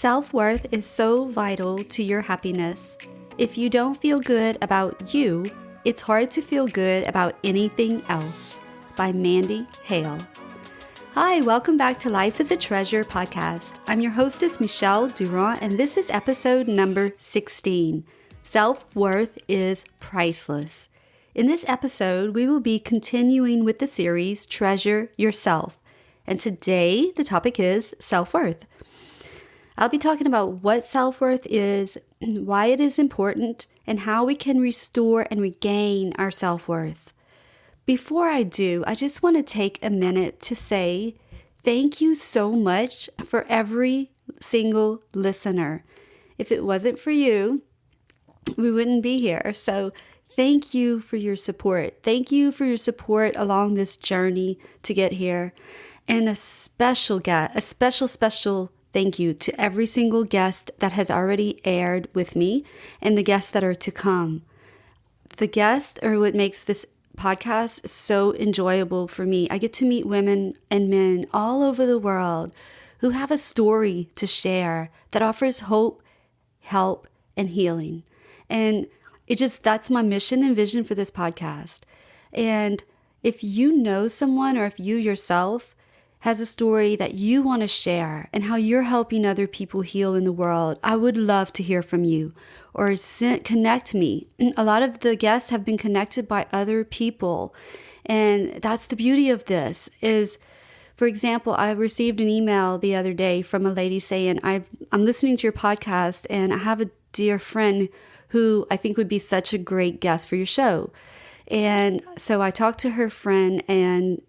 Self-worth is so vital to your happiness. If you don't feel good about you, it's hard to feel good about anything else. By Mandy Hale. Hi, welcome back to Life is a Treasure podcast. I'm your hostess, Michelle Durand, and this is episode number 16. Self-worth is priceless. In this episode, we will be continuing with the series Treasure Yourself. And today, the topic is self-worth. I'll be talking about what self-worth is, why it is important, and how we can restore and regain our self-worth. Before I do, I just want to take a minute to say thank you so much for every single listener. If it wasn't for you, we wouldn't be here. So thank you for your support. Thank you for your support along this journey to get here. And a special thank you to every single guest that has already aired with me and the guests that are to come. The guests are what makes this podcast so enjoyable for me. I get to meet women and men all over the world who have a story to share that offers hope, help, and healing. And that's my mission and vision for this podcast. And if you know someone or if you yourself has a story that you want to share and how you're helping other people heal in the world, I would love to hear from you or connect me. A lot of the guests have been connected by other people. And that's the beauty of this is, for example, I received an email the other day from a lady saying, I'm listening to your podcast and I have a dear friend who I think would be such a great guest for your show. And so I talked to her friend and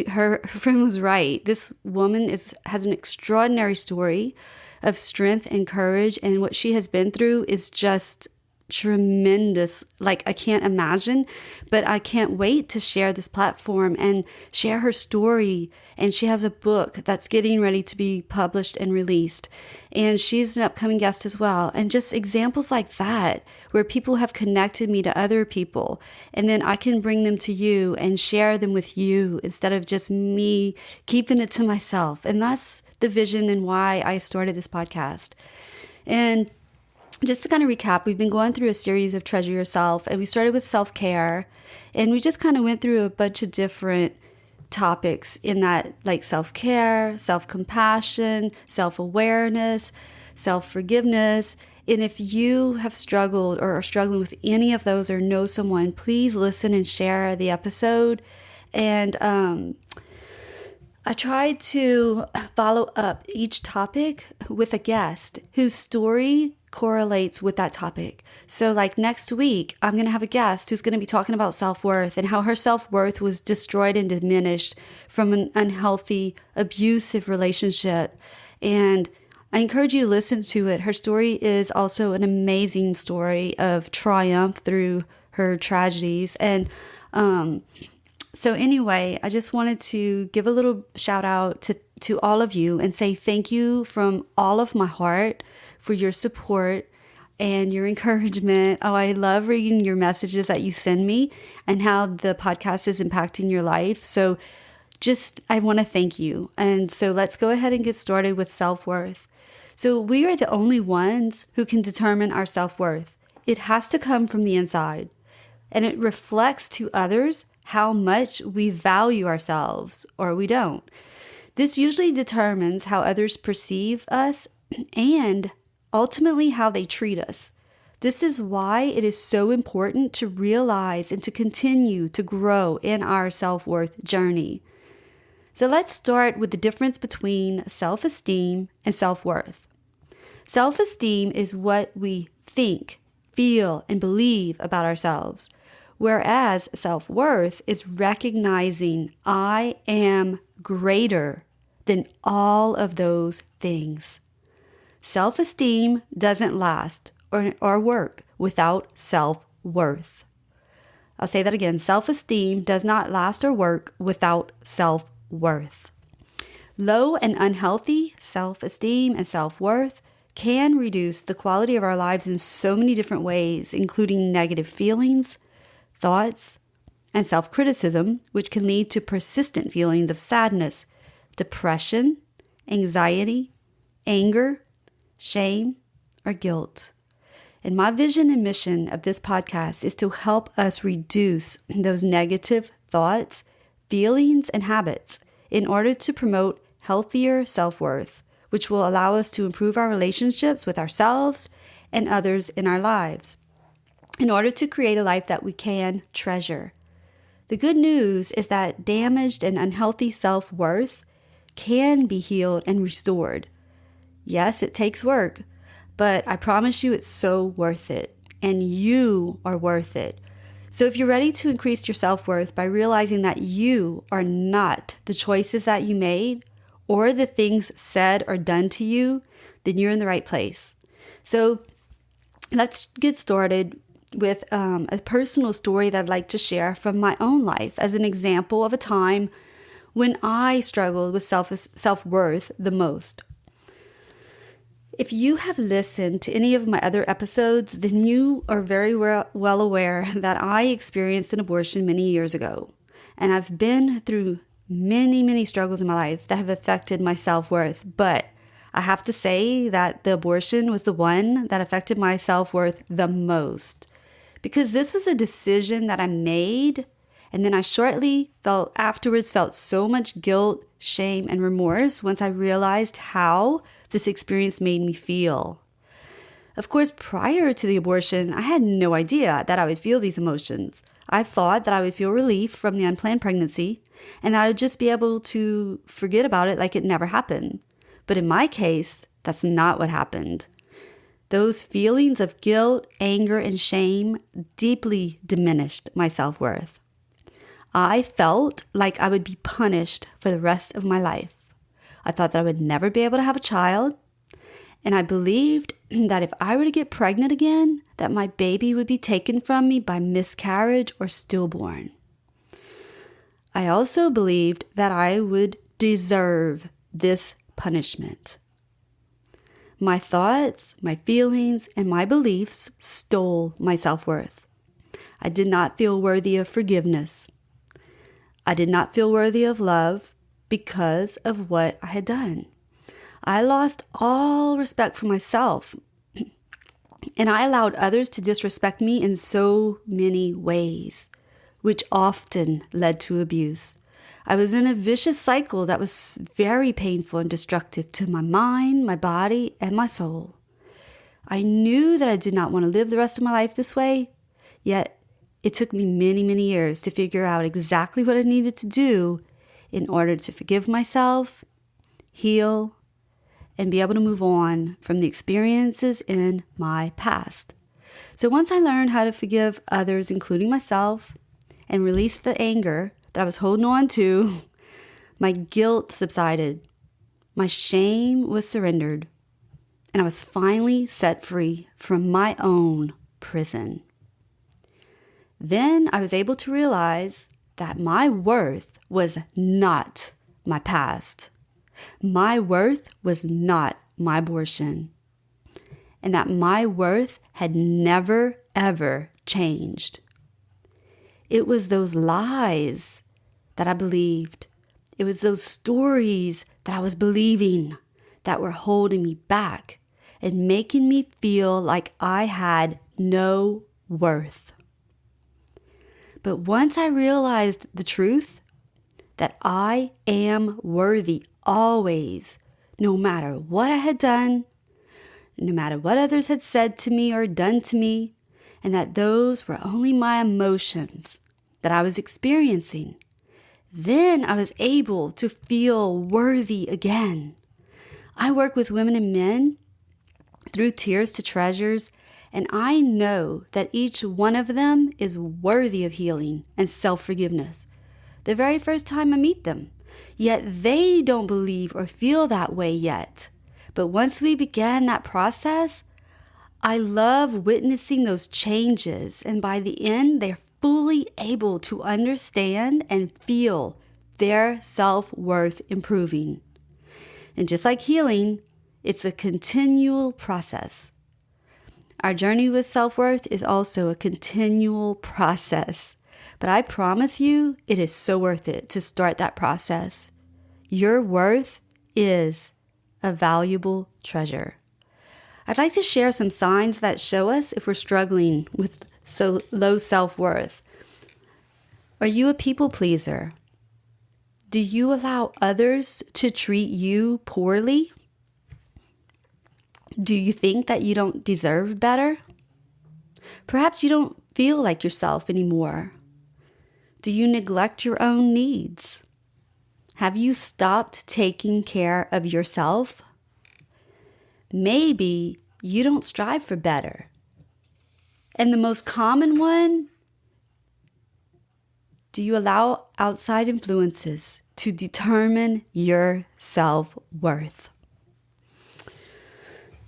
her friend was right. This woman has an extraordinary story of strength and courage, and what she has been through is just tremendous. Like, I can't imagine, but I can't wait to share this platform and share her story. And she has a book that's getting ready to be published and released. And she's an upcoming guest as well. And just examples like that, where people have connected me to other people. And then I can bring them to you and share them with you instead of just me keeping it to myself. And that's the vision and why I started this podcast. And just to kind of recap, we've been going through a series of Treasure Yourself, and we started with self-care, and we just kind of went through a bunch of different topics in that, like self-care, self-compassion, self-awareness, self-forgiveness. And if you have struggled or are struggling with any of those or know someone, please listen and share the episode. And I tried to follow up each topic with a guest whose story correlates with that topic. So like next week, I'm going to have a guest who's going to be talking about self-worth and how her self-worth was destroyed and diminished from an unhealthy, abusive relationship. And I encourage you to listen to it. Her story is also an amazing story of triumph through her tragedies. And so anyway, I just wanted to give a little shout out to all of you and say thank you from all of my heart for your support and your encouragement. Oh, I love reading your messages that you send me and how the podcast is impacting your life. So I want to thank you. And so let's go ahead and get started with self-worth. So we are the only ones who can determine our self-worth. It has to come from the inside, and it reflects to others how much we value ourselves or we don't. This usually determines how others perceive us and ultimately how they treat us. This is why it is so important to realize and to continue to grow in our self-worth journey. So let's start with the difference between self-esteem and self-worth. Self-esteem is what we think, feel, and believe about ourselves, whereas self-worth is recognizing I am greater than all of those things. Self-esteem doesn't last or work without self-worth. I'll say that again. Self-esteem does not last or work without self-worth. Low and unhealthy self-esteem and self-worth can reduce the quality of our lives in so many different ways, including negative feelings, thoughts, and self-criticism, which can lead to persistent feelings of sadness, depression, anxiety, anger, shame, or guilt. And my vision and mission of this podcast is to help us reduce those negative thoughts, feelings, and habits in order to promote healthier self-worth, which will allow us to improve our relationships with ourselves and others in our lives, in order to create a life that we can treasure. The good news is that damaged and unhealthy self-worth can be healed and restored. Yes, it takes work, but I promise you it's so worth it, and you are worth it. So if you're ready to increase your self-worth by realizing that you are not the choices that you made or the things said or done to you, then you're in the right place. So let's get started with a personal story that I'd like to share from my own life as an example of a time when I struggled with self-worth the most. If you have listened to any of my other episodes, then you are very well aware that I experienced an abortion many years ago. And I've been through many, many struggles in my life that have affected my self-worth. But I have to say that the abortion was the one that affected my self-worth the most. Because this was a decision that I made, and then I afterwards felt so much guilt, shame, and remorse once I realized how this experience made me feel. Of course, prior to the abortion, I had no idea that I would feel these emotions. I thought that I would feel relief from the unplanned pregnancy and that I would just be able to forget about it like it never happened. But in my case, that's not what happened. Those feelings of guilt, anger, and shame deeply diminished my self-worth. I felt like I would be punished for the rest of my life. I thought that I would never be able to have a child. And I believed that if I were to get pregnant again, that my baby would be taken from me by miscarriage or stillborn. I also believed that I would deserve this punishment. My thoughts, my feelings, and my beliefs stole my self-worth. I did not feel worthy of forgiveness. I did not feel worthy of love because of what I had done. I lost all respect for myself, and I allowed others to disrespect me in so many ways, which often led to abuse. I was in a vicious cycle that was very painful and destructive to my mind, my body, and my soul. I knew that I did not want to live the rest of my life this way, yet it took me many, many years to figure out exactly what I needed to do in order to forgive myself, heal, and be able to move on from the experiences in my past. So once I learned how to forgive others, including myself, and release the anger that I was holding on to, my guilt subsided, my shame was surrendered, and I was finally set free from my own prison. Then I was able to realize that my worth was not my past. My worth was not my abortion. And that my worth had never, ever changed. It was those lies that I believed. It was those stories that I was believing that were holding me back and making me feel like I had no worth. But once I realized the truth, that I am worthy always, no matter what I had done, no matter what others had said to me or done to me, and that those were only my emotions that I was experiencing, then I was able to feel worthy again. I work with women and men through Tears to Treasures, and I know that each one of them is worthy of healing and self-forgiveness the very first time I meet them. Yet they don't believe or feel that way yet. But once we began that process, I love witnessing those changes. And by the end, they're fully able to understand and feel their self-worth improving. And just like healing, it's a continual process. Our journey with self-worth is also a continual process. But I promise you, it is so worth it to start that process. Your worth is a valuable treasure. I'd like to share some signs that show us if we're struggling with so low self-worth. Are you a people pleaser? Do you allow others to treat you poorly? Do you think that you don't deserve better? Perhaps you don't feel like yourself anymore. Do you neglect your own needs? Have you stopped taking care of yourself? Maybe you don't strive for better. And the most common one, do you allow outside influences to determine your self-worth?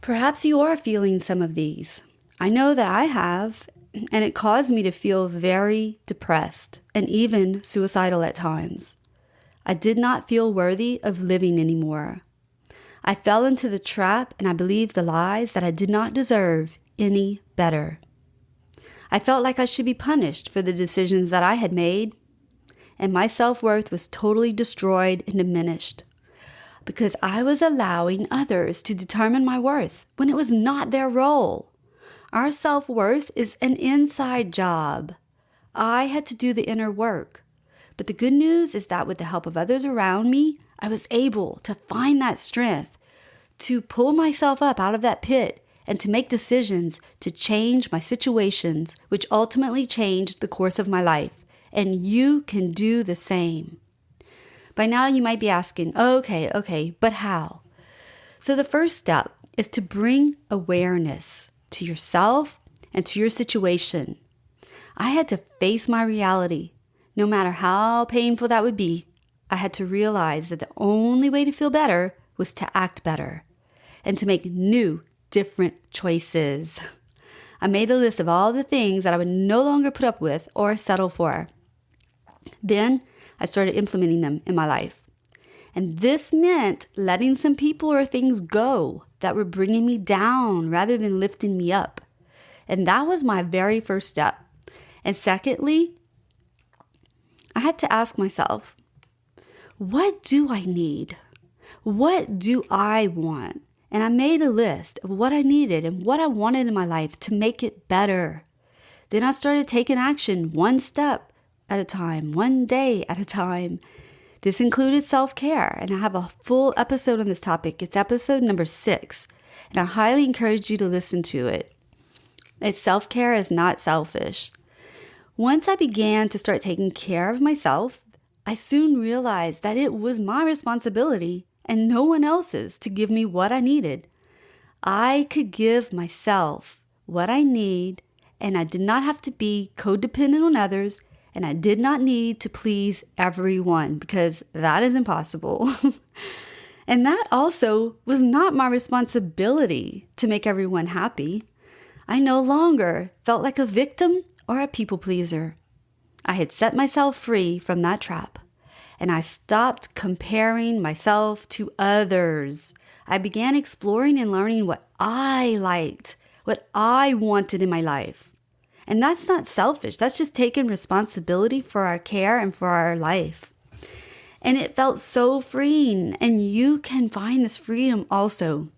Perhaps you are feeling some of these. I know that I have, and it caused me to feel very depressed and even suicidal at times. I did not feel worthy of living anymore. I fell into the trap and I believed the lies that I did not deserve any better. I felt like I should be punished for the decisions that I had made, and my self-worth was totally destroyed and diminished because I was allowing others to determine my worth when it was not their role. Our self-worth is an inside job. I had to do the inner work. But the good news is that with the help of others around me, I was able to find that strength to pull myself up out of that pit and to make decisions to change my situations, which ultimately changed the course of my life. And you can do the same. By now you might be asking, okay, but how? So the first step is to bring awareness to yourself and to your situation. I had to face my reality. No matter how painful that would be, I had to realize that the only way to feel better was to act better and to make new, different choices. I made a list of all the things that I would no longer put up with or settle for. Then I started implementing them in my life. And this meant letting some people or things go that were bringing me down rather than lifting me up. And that was my very first step. And secondly, I had to ask myself, what do I need? What do I want? And I made a list of what I needed and what I wanted in my life to make it better. Then I started taking action one step at a time, one day at a time. This included self-care, and I have a full episode on this topic. It's episode number 6, and I highly encourage you to listen to it. Self-care is not selfish. Once I began to start taking care of myself, I soon realized that it was my responsibility and no one else's to give me what I needed. I could give myself what I need, and I did not have to be codependent on others, and I did not need to please everyone because that is impossible. And that also was not my responsibility to make everyone happy. I no longer felt like a victim or a people pleaser. I had set myself free from that trap, and I stopped comparing myself to others. I began exploring and learning what I liked, what I wanted in my life. And that's not selfish. That's just taking responsibility for our care and for our life. And it felt so freeing, and you can find this freedom also.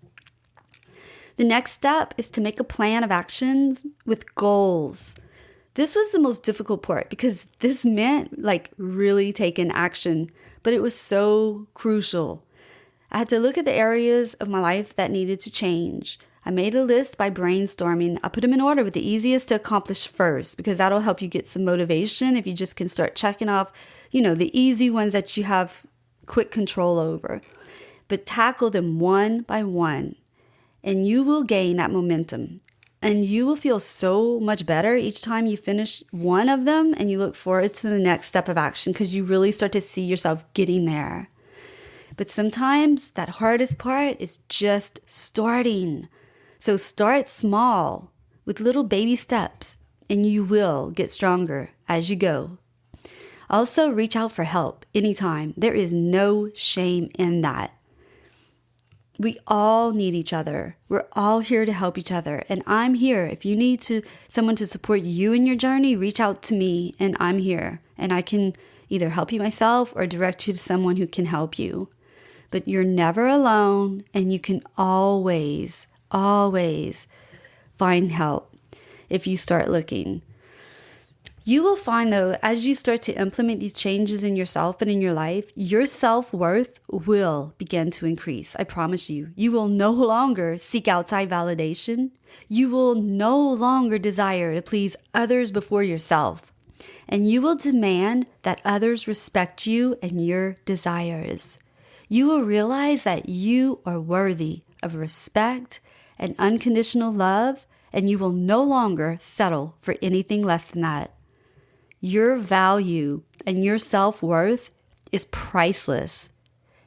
The next step is to make a plan of actions with goals. This was the most difficult part because this meant really taking action, but it was so crucial. I had to look at the areas of my life that needed to change. I made a list by brainstorming. I put them in order with the easiest to accomplish first because that'll help you get some motivation if you just can start checking off, the easy ones that you have quick control over. But tackle them one by one, and you will gain that momentum. And you will feel so much better each time you finish one of them and you look forward to the next step of action because you really start to see yourself getting there. But sometimes that hardest part is just starting. So start small with little baby steps and you will get stronger as you go. Also, reach out for help anytime. There is no shame in that. We all need each other. We're all here to help each other. And I'm here. If you need someone to support you in your journey, reach out to me and I'm here. And I can either help you myself or direct you to someone who can help you. But you're never alone and you can always always find help if you start looking. You will find, though, as you start to implement these changes in yourself and in your life, your self-worth will begin to increase. I promise you. You will no longer seek outside validation. You will no longer desire to please others before yourself. And you will demand that others respect you and your desires. You will realize that you are worthy of respect and unconditional love, and you will no longer settle for anything less than that. Your value and your self-worth is priceless,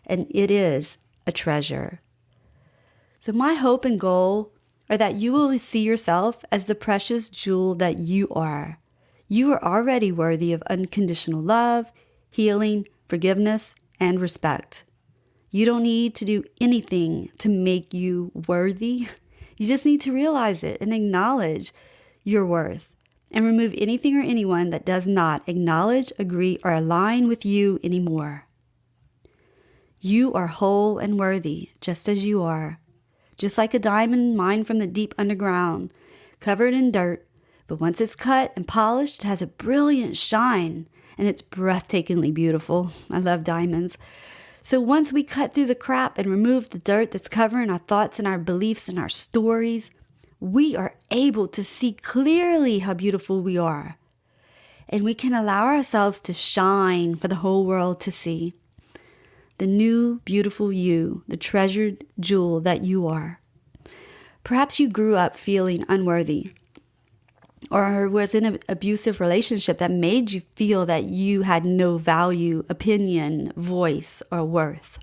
and it is a treasure. So my hope and goal are that you will see yourself as the precious jewel that you are. You are already worthy of unconditional love, healing, forgiveness, and respect. You don't need to do anything to make you worthy. You just need to realize it and acknowledge your worth, and remove anything or anyone that does not acknowledge, agree, or align with you anymore. You are whole and worthy just as you are, just like a diamond mined from the deep underground, covered in dirt, but once it's cut and polished, it has a brilliant shine, and it's breathtakingly beautiful. I love diamonds. So once we cut through the crap and remove the dirt that's covering our thoughts and our beliefs and our stories, we are able to see clearly how beautiful we are. And we can allow ourselves to shine for the whole world to see. The new, beautiful you, the treasured jewel that you are. Perhaps you grew up feeling unworthy, or was in an abusive relationship that made you feel that you had no value, opinion, voice, or worth.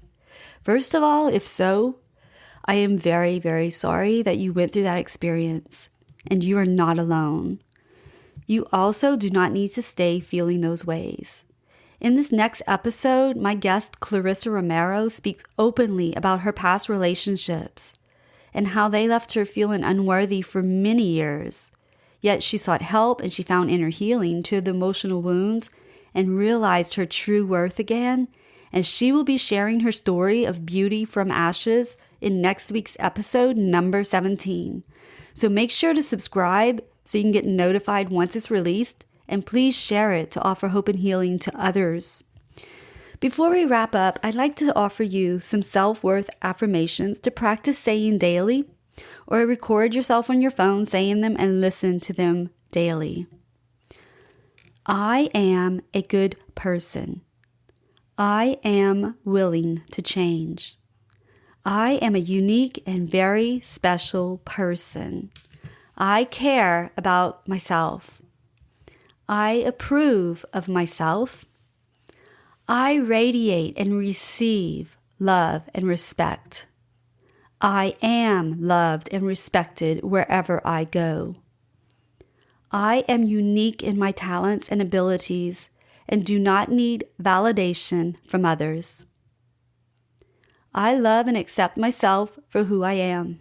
First of all, if so, I am very, very sorry that you went through that experience, and you are not alone. You also do not need to stay feeling those ways. In this next episode, my guest Clarissa Romero speaks openly about her past relationships and how they left her feeling unworthy for many years. Yet she sought help and she found inner healing to the emotional wounds and realized her true worth again. And she will be sharing her story of beauty from ashes in next week's episode, number 17. So make sure to subscribe so you can get notified once it's released, and please share it to offer hope and healing to others. Before we wrap up, I'd like to offer you some self-worth affirmations to practice saying daily, or record yourself on your phone saying them and listen to them daily. I am a good person. I am willing to change. I am a unique and very special person. I care about myself. I approve of myself. I radiate and receive love and respect. I am loved and respected wherever I go. I am unique in my talents and abilities and do not need validation from others. I love and accept myself for who I am.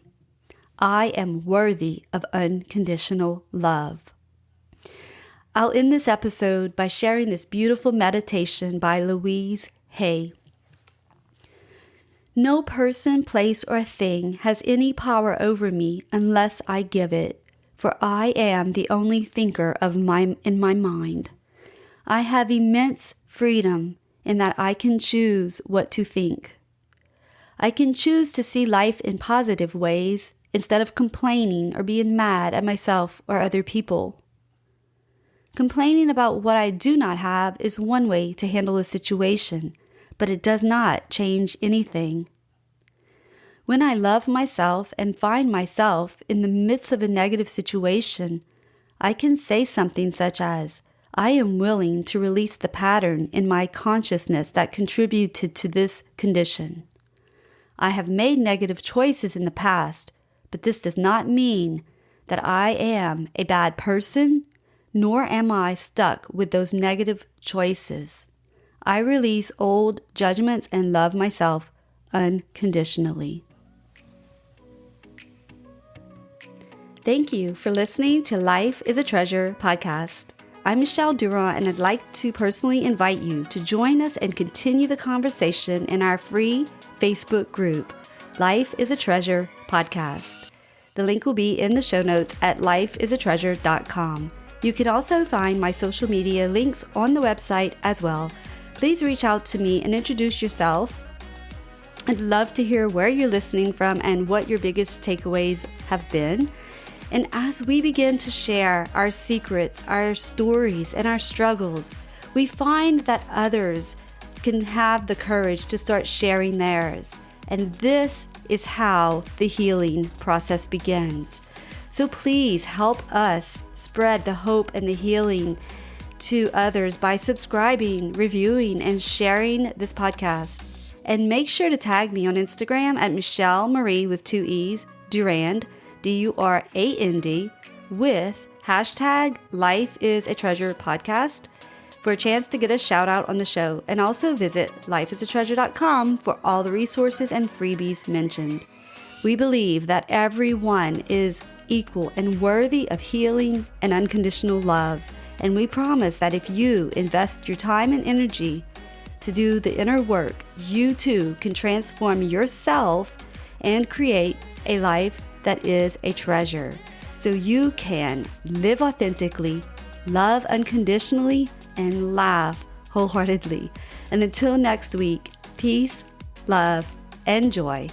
I am worthy of unconditional love. I'll end this episode by sharing this beautiful meditation by Louise Hay. No person, place, or thing has any power over me unless I give it, for I am the only thinker in my mind. I have immense freedom in that I can choose what to think. I can choose to see life in positive ways instead of complaining or being mad at myself or other people. Complaining about what I do not have is one way to handle a situation, but it does not change anything. When I love myself and find myself in the midst of a negative situation, I can say something such as, I am willing to release the pattern in my consciousness that contributed to this condition. I have made negative choices in the past, but this does not mean that I am a bad person, nor am I stuck with those negative choices. I release old judgments and love myself unconditionally. Thank you for listening to Life is a Treasure podcast. I'm Michelle Durand, and I'd like to personally invite you to join us and continue the conversation in our free Facebook group, Life is a Treasure podcast. The link will be in the show notes at lifeisatreasure.com. You can also find my social media links on the website as well. Please reach out to me and introduce yourself. I'd love to hear where you're listening from and what your biggest takeaways have been. And as we begin to share our secrets, our stories, and our struggles, we find that others can have the courage to start sharing theirs. And this is how the healing process begins. So please help us spread the hope and the healing to others by subscribing, reviewing, and sharing this podcast. And make sure to tag me on Instagram at Michelle Marie with 2 E's, Durand, Durand, with hashtag Life is a Treasure podcast for a chance to get a shout out on the show. And also visit lifeisatreasure.com for all the resources and freebies mentioned. We believe that everyone is equal and worthy of healing and unconditional love. And we promise that if you invest your time and energy to do the inner work, you too can transform yourself and create a life that is a treasure. So you can live authentically, love unconditionally, and laugh wholeheartedly. And until next week, peace, love, and joy.